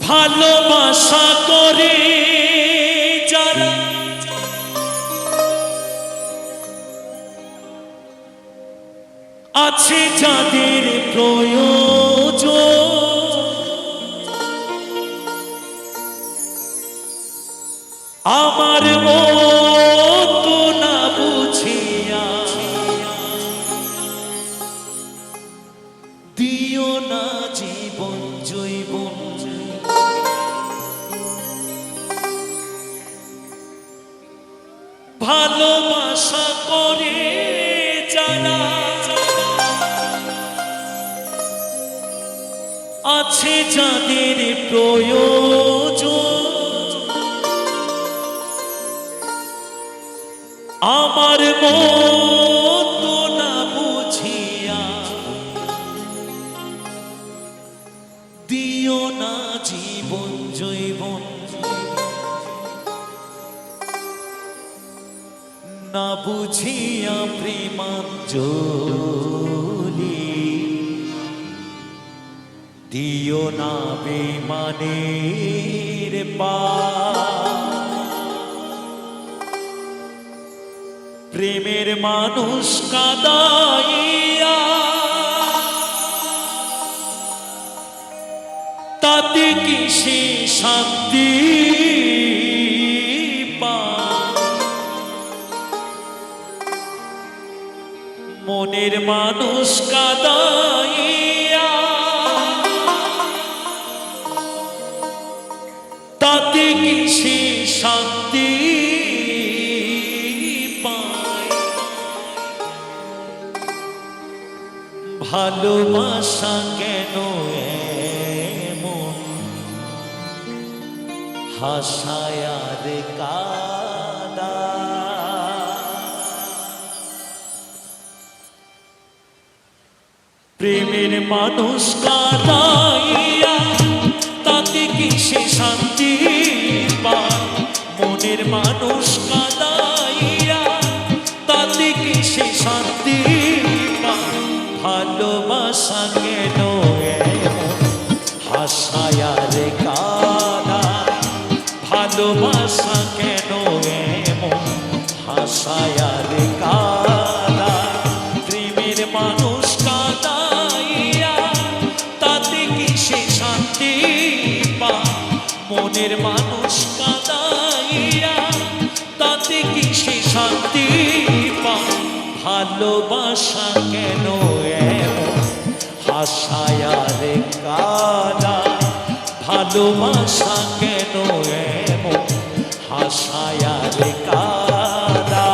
ভালোবাসা করে যারা আছে যাদের প্রয়োজন আমার মতো না বুঝিয়া দিও না জীবন জৈবন ভালোবাসা করে যারা আছে যাদের প্রয়োজন আমার মতো না বুঝিয়া দিও না জীবন জৈবন না বুঝিয়া প্রেমাঞ্জলি দিও না বেমানের প্রেমের মানুষ কাঁদাইয়া তাতে কি সে শান্তি মনের মানুষ কাঁদাইয়া তাতে কি সে শান্তি পায় ভালোবাসা কেন এমন হাসায় আর কাঁদা প্রেমের মানুষ কাঁদাইয়া তাতে কি সে শান্তি পায় মনের মানুষ কাঁদাইয়া তাতে কি সে শান্তি পায় ভালোবাসা কেন এমন হাসায় আর কাঁদা ভালোবাসা কেন এমন হাসায় আর কাঁদা প্রেমের মানুষ মনের মানুষ কাঁদাইয়া তাতে কি সে শান্তি পায় ভালোবাসা কেন এমন হাসায় আর কাঁদা ভালোবাসা কেন এমন হাসায় আর কাঁদা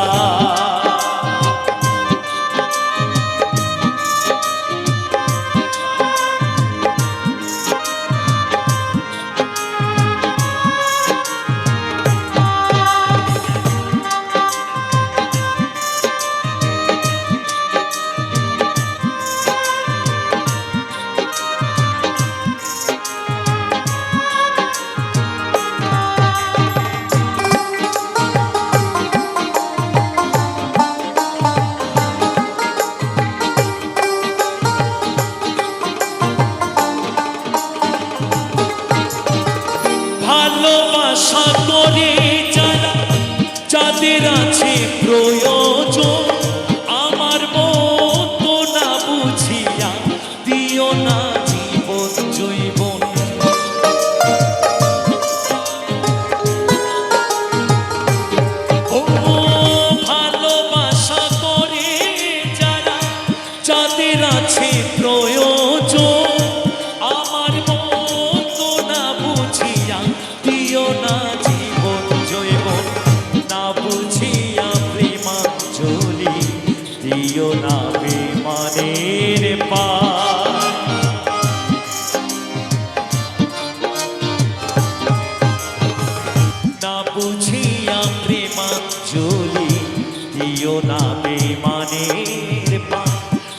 ভালোবাসা করে যারা যাদের আছে প্রয়োজন আমার মতো না বুঝিয়া দিও না জীবন জৈবন ও ভালোবাসা করে যারা যাদের আছে প্রয়োজন আমার মতো না বুঝিয়া দিও না জীবন জৈবন না বুঝিয়া প্রেমাঞ্জলি দিও না বেমানের না বুঝিয়া প্রেমাঞ্জলি দিও না বেমানের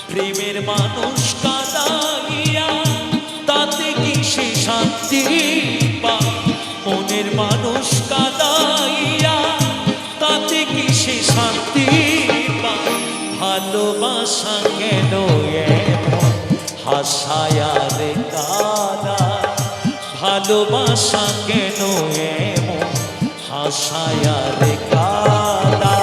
প্রেমের মানুষ কাঁদাইয়া তাতে কি সে শান্তি পায় মনের মানুষ কাঁদাইয়া তাতে কি সে শান্তি পায় ভালোবাসা কেন এমন হাসায় আর কাঁদা ভালোবাসা কেন এমন হাসায় রে কাদা।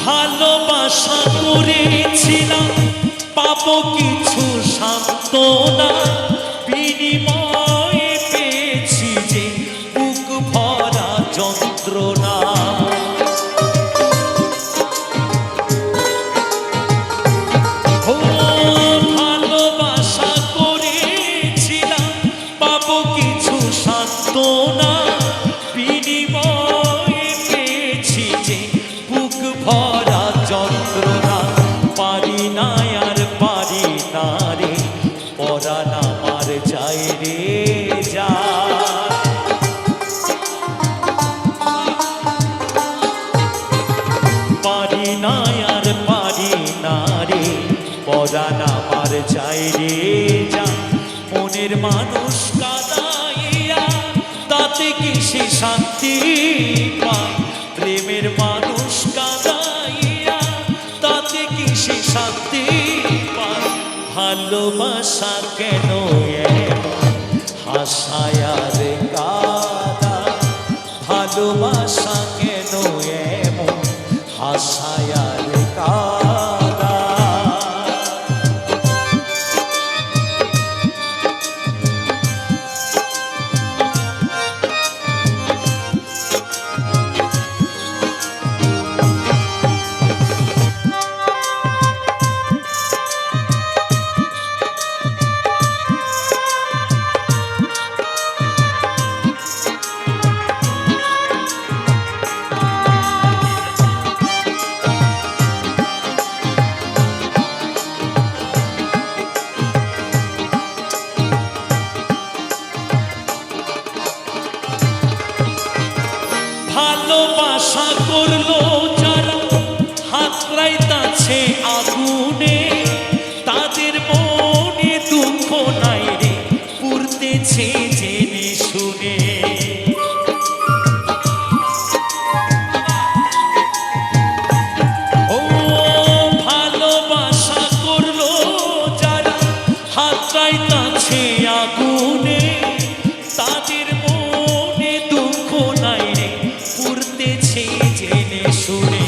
ভালোবাসা করেছিলাম পাবো কিছু সান্ত্বনা, বিনিময়ে পেয়েছি যে বুক ভরা যন্ত্রণা। ও ভালোবাসা করেছিলাম পাবো কিছু সান্ত্বনা, বিনিময়ে পেয়েছি যে বুক ভরা যন্ত্রণা। পারি না আর পারি না রে পরাণ আমার যায় রে যা। পারি না আর পারি না রে পরাণ আমার যায় রে যা। মনের মানুষ কাঁদাইয়া তাতে কি সে শান্তি পায়? প্রেমের মানুষ কাঁদাইয়া তাতে কি সে শান্তি পায়? ভালোবাসা কেন এমন হাসায় রে কাদা। ভালোবাসা কেন এমন হাসায় রে কাদা। ভালোবাসা করলো যারা হাতড়াইতাছে আগুনে, তাদের মনে দুঃখ নাই রে পুড়তেছে জেনে শুনে। ও ভালোবাসা করলো যারা হাতড়াইতাছে আগুনে, তাদের মনে দুঃখ নাই রে পুড়তেছে জেনে শুনে।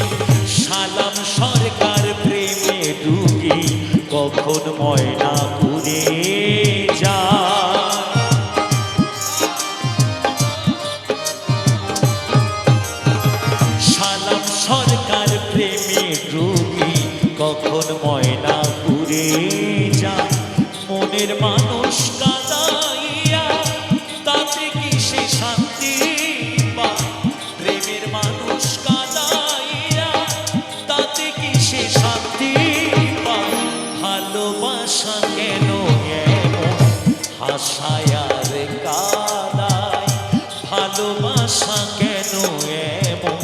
সালাম সরকার প্রেমে ডুবি কখন ময়নাপুরে যায়। সালাম সরকার প্রেমে ডুবি কখন ময়নাপুরে যায়। মনের মানুষ কাঁদাইয়া তাতে কি সে শান্তি পায়? প্রেমের মানুষ কাঁদাইয়া তাতে কি সে শান্তি পায়? ভালোবাসা কেন এমন হাসায় রে কাদায়। ভালোবাসা কেন এমন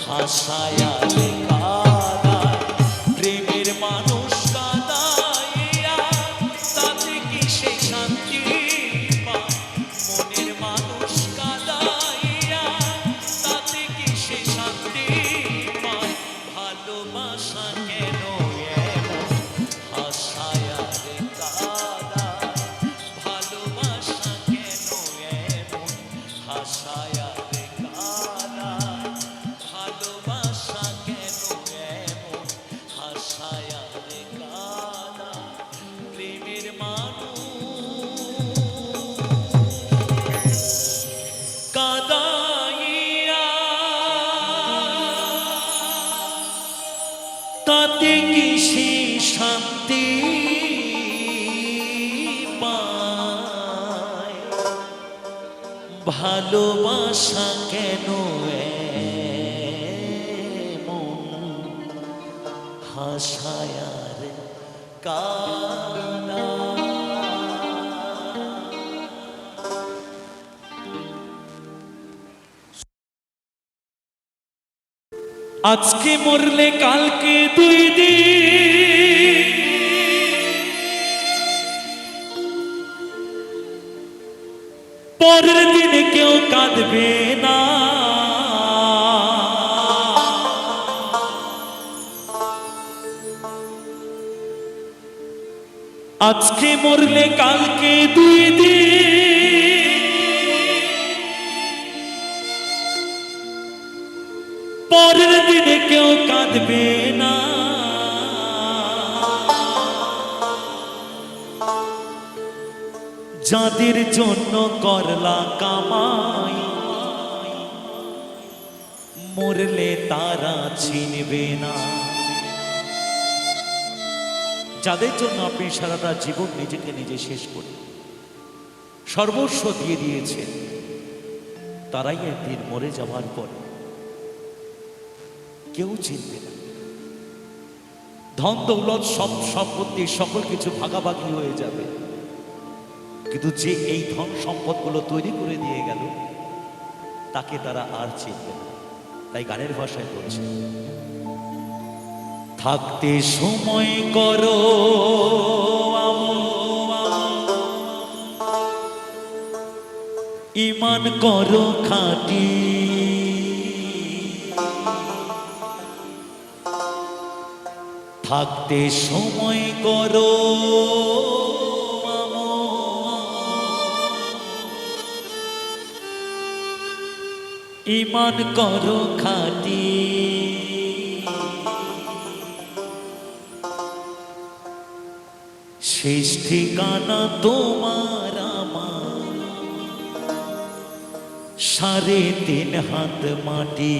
হাসায় রে কাদায়। প্রেমের মানুষ কাঁদাইয়া তাতে কি সে শান্তি পায়? মনের মানুষ কাঁদাইয়া তাতে কি সে শান্তি পায়? ভালোবাসা কেন এমন হাসায় রে কাদায়। ভালোবাসা কেন এমন হাসায় রে কাদায়। ভালোবাসা কেন এমন হাসায় রে কাদায়। প্রেমের মানুষ কাঁদাইয়া তাতে কি সে শান্তি পায়? ভালোবাসা কেন এমন ভাষায় আর কানা। আজকে মরলে কালকে 2 দিন, পরের দিনে কেউ কাঁদবে না। আজকে মরলে কালকে 2 দিন, পরের দিনে কেউ কাঁদবে না। যাদের জন্য করলা কামাই, মরলে তারা চিনবে না। যাদের জন্য আপনি সারাটা জীবন নিজেকে নিজে শেষ করে সর্বস্ব দিয়ে দিয়েছেন, তারাই একদিন মরে যাওয়ার পর কেউ চিনবে না। ধন দৌলত সব সম্পত্তি সকল কিছু ভাগাভাগি হয়ে যাবে, কিন্তু যে এই ধন সম্পদগুলো তৈরি করে দিয়ে গেল তাকে তারা আর চিনবে না। তাই গানের ভাষায় বলছে, থাকতে সময় করো ঈমান করো খাঁটি, থাকতে সময় করো ঈমান করো খাঁটি। শেষ ঠিকানা তোমার আমার 3.5 হাত মাটি।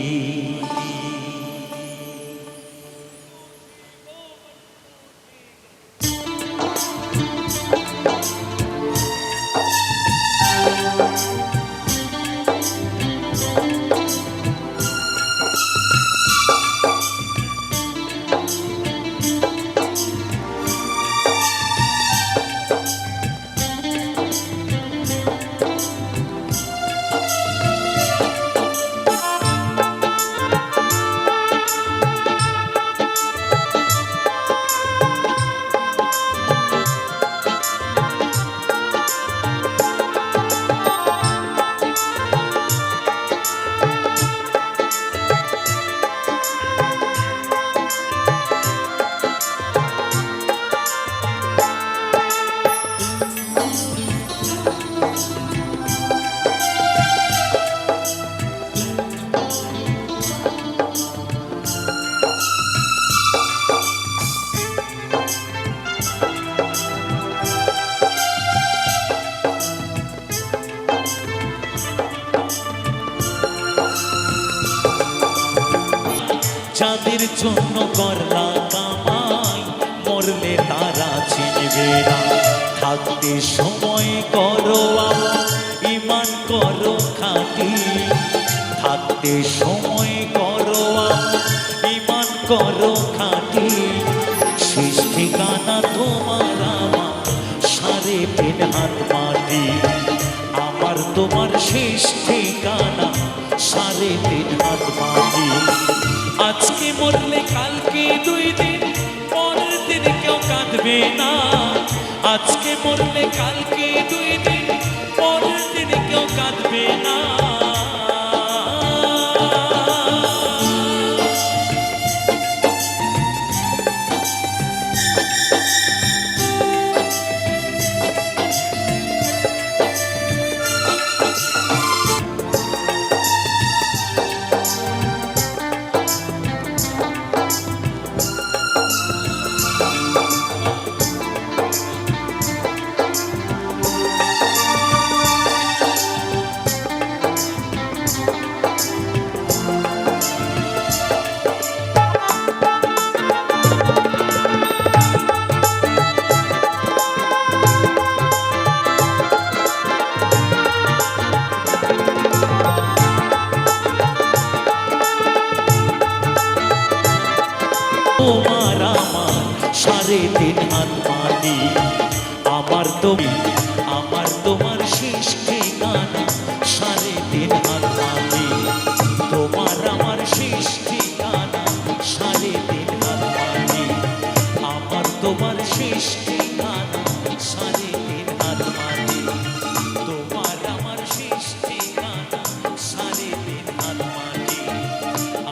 যাদের জন্য করলা কামাই, মরলে তারা চিনবে না। থাকতে সময় করো ঈমান করো খাঁটি, থাকতে সময় করো ঈমান করো খাঁটি। শেষ ঠিকানা তোমার আমার 3.5 হাত মাটি। আমার তোমার শেষ ঠিকানা 3.5 হাত মাটি। আজকে মরলে কালকে 2 দিন, পরের দিনে কেউ কাঁদবে না। আজকে মরলে কালকে 2 দিন, পরের দিনে কেউ কাঁদবে না। 3.5 হাত মাটি। আমার তুমি আমার তোমার শেষ ঠিকানা 3.5 হাত মাটি। তোমার আমার শেষ ঠিকানা 3.5 হাত মাটি। আমার তোমার শেষ ঠিকানা 3.5 হাত মাটি। তোমার আমার শেষ ঠিকানা 3.5 হাত মাটি।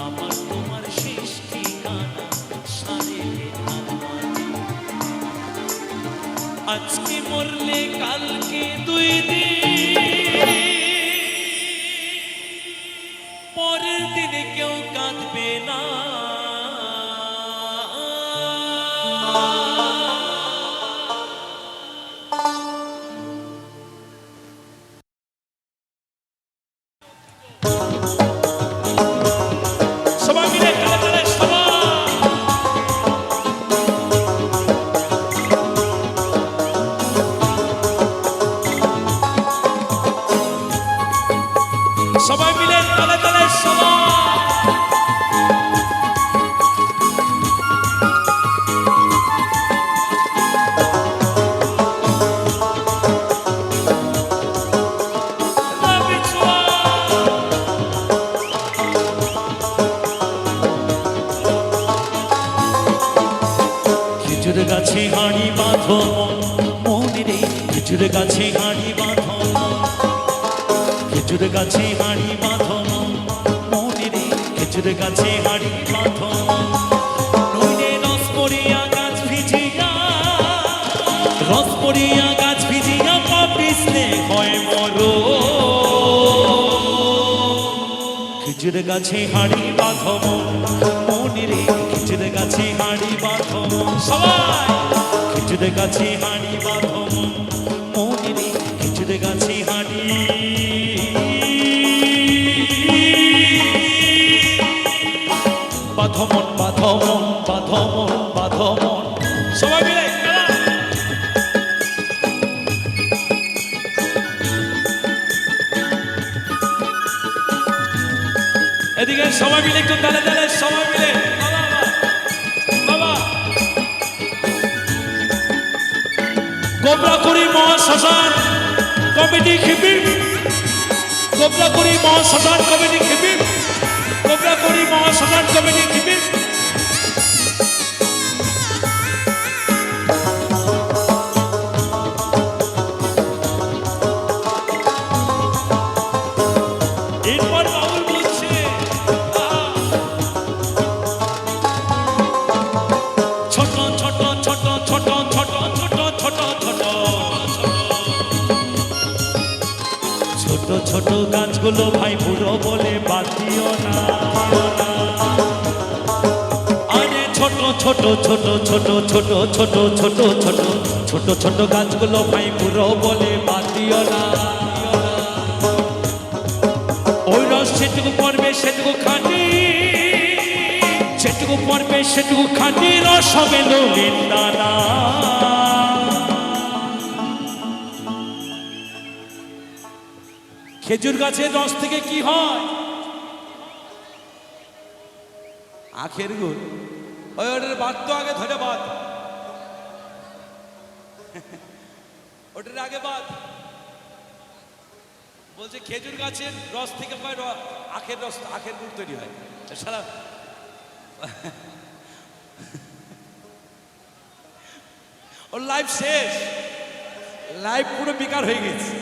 আমার তোমার শেষ ঠিকানা 3.5 হাত মাটি। আজকে মরলে কালকে 2 দিন, পরের দিনে কেউ কাঁদবে না। সবাই মিলে তালে তালে সবাই মিলে তালে তালে খেজুর গাছে হাঁড়ি বাঁধো মনে রে, খেজুর গাছে হাঁড়ি বাঁধো, খেজুর গাছে হাঁড়ি বাঁধো মনে রে, খেজুর গাছে হাঁড়ি বাঁধো। নইলে রস পড়িয়া গাছ ভিজিয়া, রস পড়িয়া গাছ ভিজিয়া পা পিছলে হয় মরো। খেজুর গাছে হাঁড়ি বাঁধো মনে রে, খেজুর গাছে হাঁড়ি বাঁধো। সবাই খেজুর গাছে হাঁড়ি বাঁধো মনে রে, খেজুর গাছে হাঁড়ি বাঁধো মন, বাঁধো মন, বাঁধো মন, বাঁধো মন। সবাই মিলে এদিকে সবাই মিলে একটু তালে তালে সবাই মিলে বাবা। গোবরাকুড়ি মহাশ্মশান কমিটি খিপির, গোবরাকুড়ি মহাশ্মশান কমিটি খিপির, গোবরাকুড়ি মহাশ্মশান কমিটি খিপির। এরপর বাউল বলছে ছোট ছোট ছোট ছোট ছোট ছোট ছোট ছোট ছোট ছোট গাছগুলো ভাই বুড়ো বলে বাদ দিও না। আরে ছোট ছোট ছোট ছোট ছোট ছোট ছোট ছোট ছোট ছোট গাছগুলো ভাই বুড়ো বলে বাদ দিও না। ওই রস সেটুকু পড়বে সেটুকু খাঁটি, সেটুকু পড়বে সেটুকু খাঁটি, রস হবে লোকের দানা। খেজুর গাছের রস থেকে কি হয়? আখের গুড়। ওই ওটার বাদ তো আগে ধরে বাদ, ওটার আগে বাদ। বলছে খেজুর গাছের রস থেকে আখের রস, আখের গুড় তৈরি হয়। সারা ওর লাইফ শেষ, লাইফ পুরো বেকার হয়ে গেছে।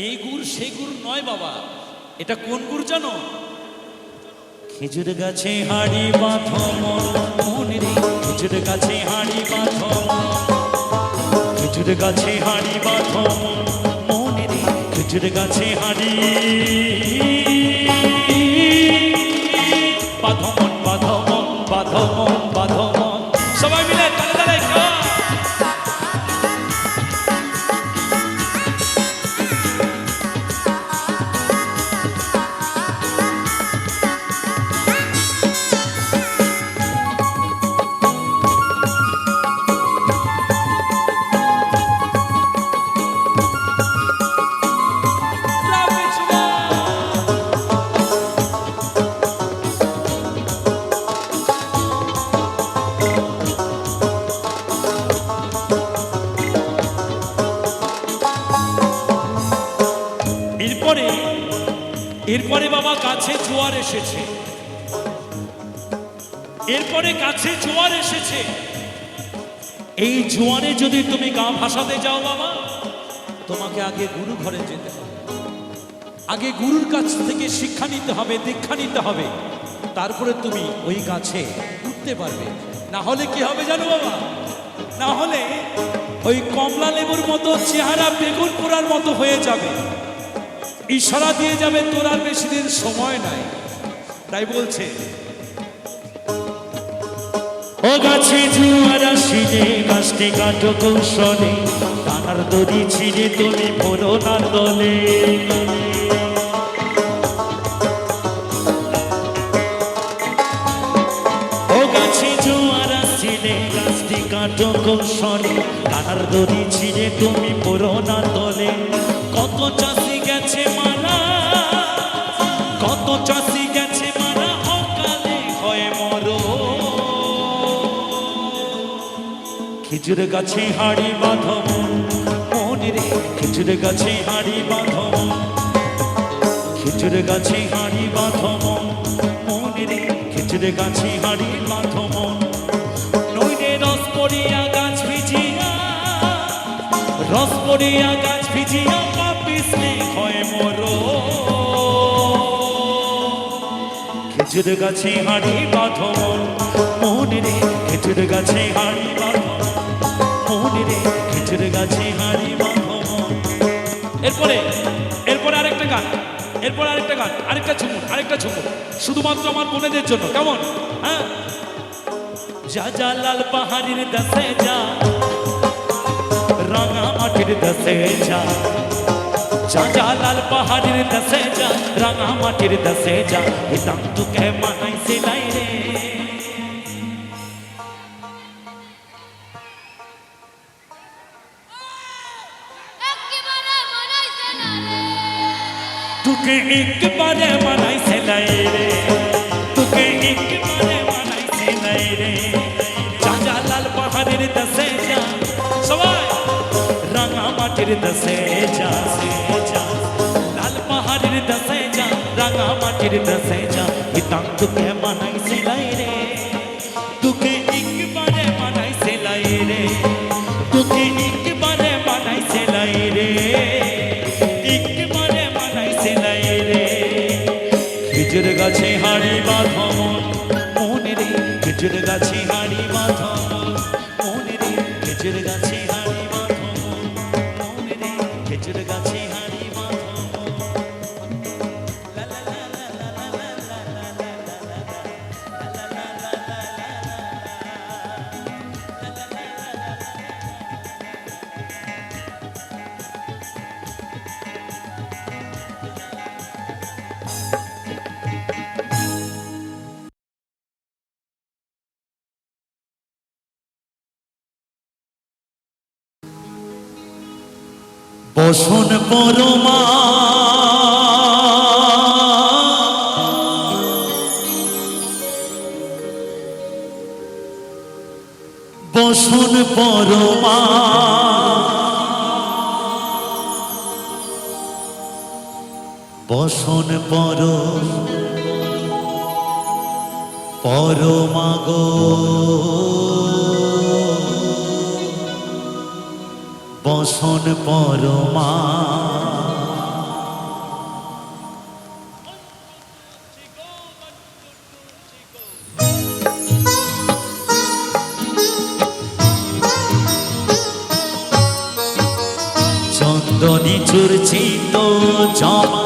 এই গুড় সেই গুড় নয় বাবা, এটা কোন গুড় জানো? খেজুর গাছে হাঁড়ি বাঁধো মনে রে, খেজুর গাছে হাঁড়ি বাঁধো, খেজুর গাছে হাঁড়ি বাঁধো মনে রে, খেজুর গাছে হাঁড়ি বাঁধো মন, বাঁধো মন, বাঁধো মন, বাঁধো মন। সবাই মিলে তালে তালে বাবা গাছে জোয়ার এসেছে, এরপরে গাছে জোয়ার এসেছে। এই জোয়ারে যদি তুমি গা ভাসাতে যাও বাবা, তোমাকে আগে গুরু ঘরে যেতে হবে, আগে গুরুর কাছ থেকে শিক্ষা নিতে হবে, দীক্ষা নিতে হবে, তারপরে তুমি ওই গাছে উঠতে পারবে। না হলে কি হবে জানো বাবা? না হলে ওই কমলা লেবুর মতো চেহারা বেগুন পোড়ার মতো হয়ে যাবে, ইশারা দিয়ে যাবে তোর আর বেশি দিন সময় নাই। তাই বলছে, ও গাছে জোয়ার আসিলে গাছটি কাটো কৌশলে, টানার দড়ি ছিঁড়ে তুমি পড়ো না তলে। ও গাছে জোয়ার আসিলে গাছটি কাটো কৌশলে, টানার দড়ি ছিঁড়ে তুমি পড়ো না তলে। কত চাষি গেছে মারা, কত চাষি গেছে মারা, অকালে হয়ে মরো। খেজুর গাছে হাড়ি বাঁধো মন রে, খেজুর গাছে হাড়ি বাঁধো, খেজুর গাছে হাড়ি বাঁধো মন রে, খেজুর গাছে হাড়ি বাঁধো মন। নইলে রস পড়িয়া গাছ ভিজিয়া, রস পড়িয়া গাছ ভিজিয়া পাপিসে হয় মরো। খেজুর গাছে হাড়ি বাঁধো মন রে, খেজুর গাছে হাড়ি বাঁধো মন রে, খেজুর গাছে হাড়ি বাঁধো। এরপরে এরপরে আরেকটা গান, এরপরে আরেকটা গান, আরেকটা ঝুমুর, আরেকটা ঝুমুর, শুধুমাত্র আমার বোনেদের জন্য। কেমন? হ্যাঁ, যা যা লাল পাহাড়ির দেশে যা, রাঙা মাটির দেশে যা, যা যা লাল পাহাড়ির দেশে যা, রাঙা মাটির দেশে যা, হিতাম তোকে মানাই সেলাই রে। তোকে একবারে মানাই সেলাই রে, তোকে একবারে মানাই সেলাই রে। যা যা লাল পাহাড়ির দেশে যা, সবাই রাঙা মাটির দেশে যা, লাল পাহাড়ির দেশে যা, রাঙা মাটির দেশে যা, হিতাম তোকে মানাই সেলাই রে। তোকে একবারে মানাই সেলাই রে, তোকে একবারে মানাই সেলাই রে, একবারে মানাই সেলাই রে। খেজুর গাছে হাড়ি বাঁধো মন রে, খেজুর গাছে হাড়ি বাঁধো মন রে, খেজুর গাছে হাড়ি বাঁধো মন রে, খেজুর গাছে হাড়ি বাঁধো। বসন পরমা বসন পরমা, বসন পর পরমা গো, বসন পরমা। চন্দনী চূর্চিত জমা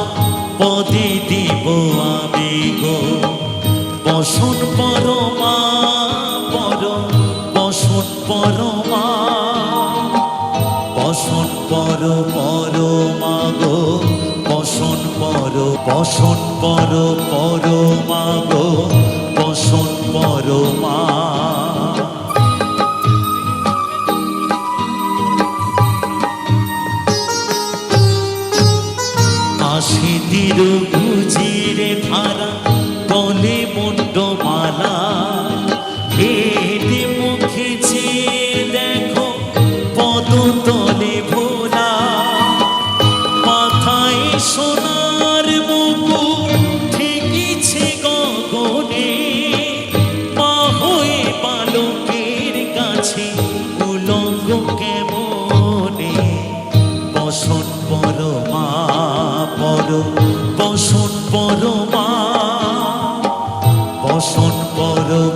পদে দিব আমি গো, বসন পরমা পর, বসন পরমা, বসন পর পরমা গো, বসন পর, বসন পর পরমা গো, বসন পরমা। আশি তীর গুজিরে ধারা গলে মুন্ডমালা, হেঁটে মুখে চেয়ে দেখো পদতলে ভোলা, মাথায় সোনার মুকুট বসন পরমা, বসন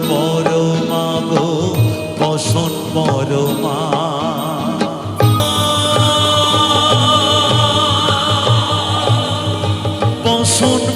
পরমা গো, বসন পরমা। বসন